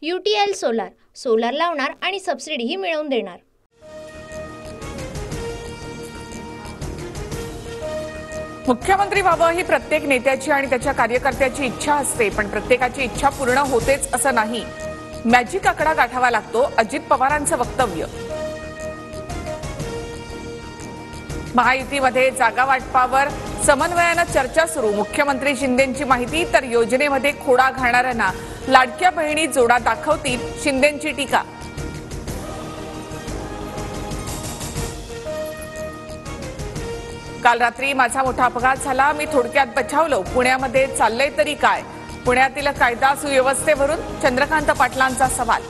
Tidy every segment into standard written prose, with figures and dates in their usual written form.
UTL solar solar लावणार आणि सबसिडीही मिळवून देणार। मुख्यमंत्री व्हावं ही प्रत्येक नेत्याची आणि त्याच्या कार्यकर्त्याची इच्छा असते, पण प्रत्येकाची इच्छा पूर्ण होतेच असं नाही। मॅजिक आकडा गाठावा लागतो, अजित पवारांचं वक्तव्य। महायुतीमध्ये जागा वाटपावर समन्वयानं चर्चा सुरू, मुख्यमंत्री शिंदेंची माहिती, तर योजनेमध्ये खोडा घालणाऱ्यांना लाडक्या बहिणी जोडा दाखवतील, शिंदेंची टीका। काल रात्री माझा मोठा अपघात झाला, मी थोडक्यात बचावलो, पुण्यामध्ये चाललंय तरी काय? पुण्यातील कायदा सुव्यवस्थेवरून चंद्रकांत पाटलांचा सवाल।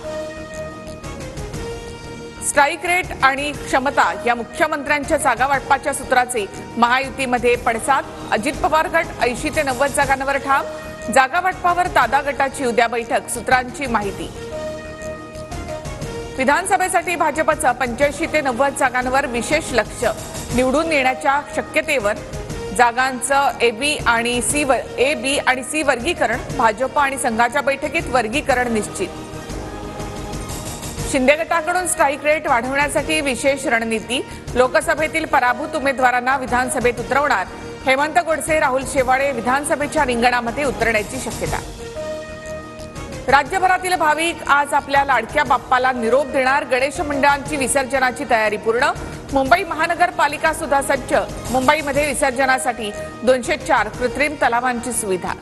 स्ट्राईक रेट आणि क्षमता या मुख्यमंत्र्यांच्या जागा वाटपाच्या सूत्राचे महायुतीमध्ये पडसाद, अजित पवार गट 80 ते 90 जागांवर ठाम, जागा वाटपावर दादा गटाची उद्या बैठक, सूत्रांची माहिती। विधानसभेसाठी भाजपचं 85 ते 90 जागांवर विशेष लक्ष, निवडून येण्याच्या शक्यतेवर जागांचं ए बी आणि सी वर्गीकरण, भाजप आणि संघाच्या बैठकीत वर्गीकरण निश्चित। शिंदे गटाकडून स्ट्राईक रेट वाढवण्यासाठी विशेष रणनीती, लोकसभेतील पराभूत उमेदवारांना विधानसभेत उतरवणार, हेमंत गोडसे राहुल शेवाळे विधानसभेच्या रिंगणामध्ये उतरण्याची शक्यता। राज्यभरातील भाविक आज आपल्या लाडक्या बाप्पाला निरोप देणार, गणेश मंडळांची विसर्जनाची तयारी पूर्ण, मुंबई महानगरपालिका सुद्धा सज्ज, मुंबईमध्ये विसर्जनासाठी 204 कृत्रिम तलावांची सुविधा।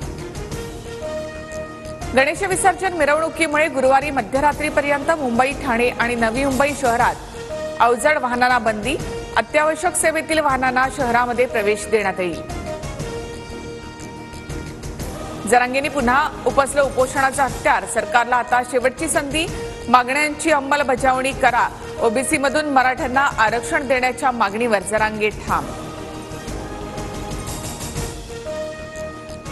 गणेश विसर्जन मिरवणुकीमुळे गुरुवारी मध्यरात्रीपर्यंत मुंबई, ठाणे आणि नवी मुंबई शहरात अवजड वाहनांना बंदी, अत्यावश्यक सेवेतील वाहनांना शहरामध्ये प्रवेश देण्यात येईल। जरांगेंनी पुन्हा उपसलं उपोषणाचं हत्यार, सरकारला आता शेवटची संधी, मागण्यांची अंमलबजावणी करा, ओबीसी मधून मराठ्यांना आरक्षण देण्याच्या मागणीवर जरांगे ठाम।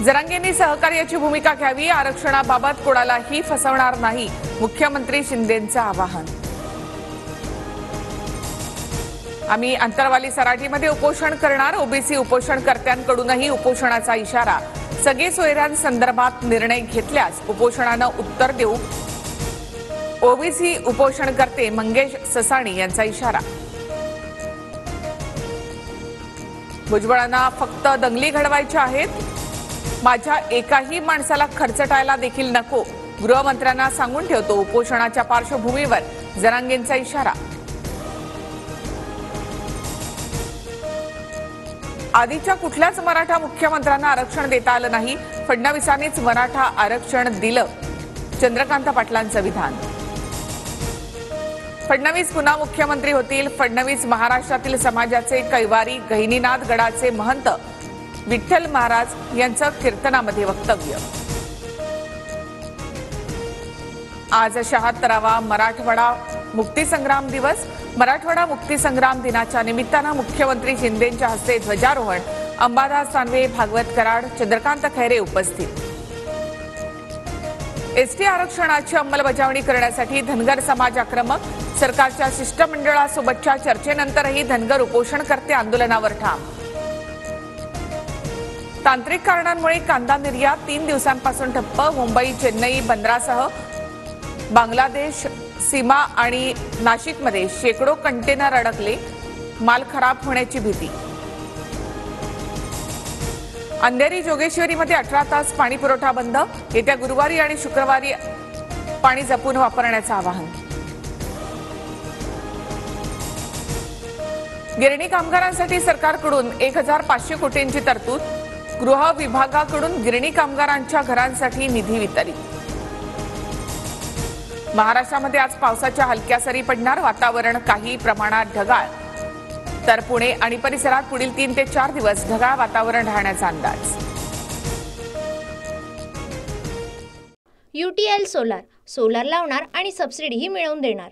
जरांगेंनी सहकार्याची भूमिका घ्यावी, आरक्षणाबाबत कोणालाही फसवणार नाही, मुख्यमंत्री शिंदेंचं आवाहन। आम्ही अंतरवाली सराटीमध्ये उपोषण करणार, ओबीसी उपोषणकर्त्यांकडूनही उपोषणाचा इशारा, सगळे सोयऱ्यांसंदर्भात निर्णय घेतल्यास उपोषणानं उत्तर देऊ, ओबीसी उपोषणकर्ते मंगेश ससाणी यांचा इशारा। भुजबळांना फक्त दंगली घडवायच्या आहेत, माझ्या एकाही माणसाला खर्चटायला देखील नको, गृहमंत्र्यांना सांगून ठेवतो, उपोषणाच्या पार्श्वभूमीवर जरांगेंचा इशारा। आधीच्या कुठल्याच मराठा मुख्यमंत्र्यांना आरक्षण देता आलं नाही, फडणवीसांनीच मराठा आरक्षण दिलं, चंद्रकांत पाटलांचं विधान। फडणवीस पुन्हा मुख्यमंत्री होतील, फडणवीस महाराष्ट्रातील समाजाचे कैवारी, गहिनीनाथ गडाचे महंत विठ्ठल महाराज यांचं कीर्तनामध्ये वक्तव्य। आज 76वा मराठवाडा मुक्तीसंग्राम दिवस, मराठवाडा मुक्तीसंग्राम दिनाच्या निमित्तानं मुख्यमंत्री शिंदेंच्या हस्ते ध्वजारोहण, अंबादास दानवे, भागवत कराड, चंद्रकांत खैरे उपस्थित। एसटी आरक्षणाची अंमलबजावणी करण्यासाठी धनगर समाज आक्रमक, सरकारच्या शिष्टमंडळासोबतच्या चर्चेनंतरही धनगर उपोषणकर्ते आंदोलनावर ठाम। तांत्रिक कारणांमुळे कांदा निर्यात 3 दिवसांपासून ठप्प, मुंबई चेन्नई बंदरासह बांगलादेश सीमा आणि नाशिकमध्ये शेकडो कंटेनर अडकले, माल खराब होण्याची भीती। अंधेरी जोगेश्वरीमध्ये 18 तास पाणी पुरवठा बंद, येत्या गुरुवारी आणि शुक्रवारी पाणी जपून वापरण्याचं आवाहन। गिरणी कामगारांसाठी सरकारकडून 1500 कोटींची तरतूद, गृह विभागाकडून गिरणी कामगारांच्या घरांसाठी निधी वितरित। महाराष्ट्रामध्ये आज पावसाच्या हलक्या सरी पडणार, वातावरण काही प्रमाणात ढगाळ, तर पुणे आणि परिसरात पुढील 3 ते 4 दिवस ढगाळ वातावरण राहण्याचा अंदाज। UTL सोलार सोलार लावणार आणि सबसिडीही मिळवून देणार।